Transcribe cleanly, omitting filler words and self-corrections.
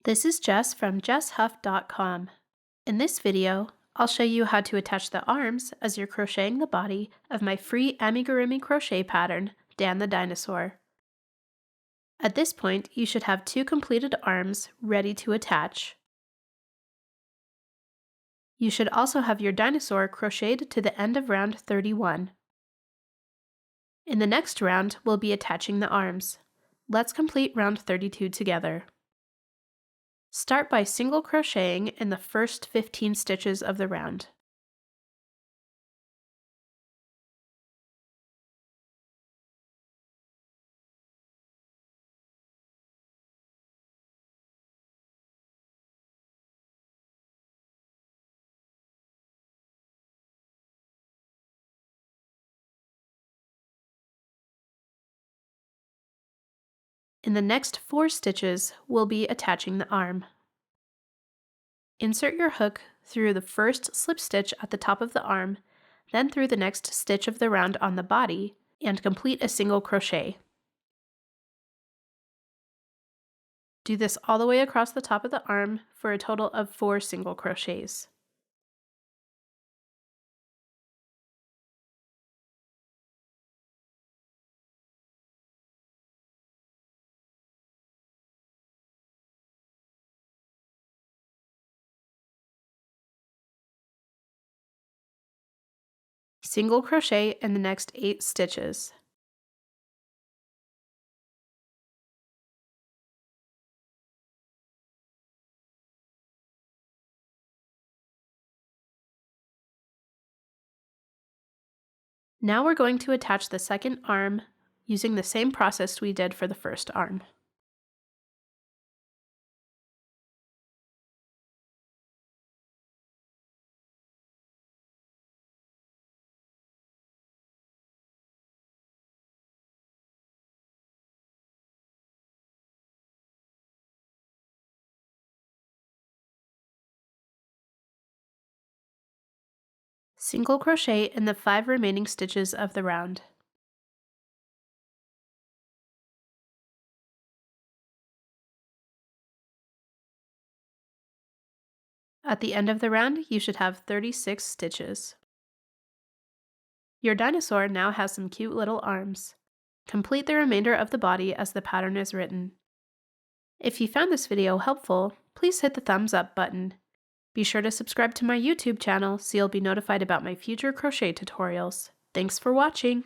This is Jess from jesshuff.com. In this video, I'll show you how to attach the arms as you're crocheting the body of my free Amigurumi crochet pattern, Dan the Dinosaur. At this point, you should have two completed arms ready to attach. You should also have your dinosaur crocheted to the end of round 31. In the next round, we'll be attaching the arms. Let's complete round 32 together. Start by single crocheting in the first 15 stitches of the round. In the next 4 stitches, we'll be attaching the arm. Insert your hook through the first slip stitch at the top of the arm, then through the next stitch of the round on the body, and complete a single crochet. Do this all the way across the top of the arm for a total of 4 single crochets. Single crochet in the next 8 stitches. Now we're going to attach the second arm using the same process we did for the first arm. Single crochet in the 5 remaining stitches of the round. At the end of the round, you should have 36 stitches. Your dinosaur now has some cute little arms. Complete the remainder of the body as the pattern is written. If you found this video helpful, please hit the thumbs up button. Be sure to subscribe to my YouTube channel so you'll be notified about my future crochet tutorials. Thanks for watching!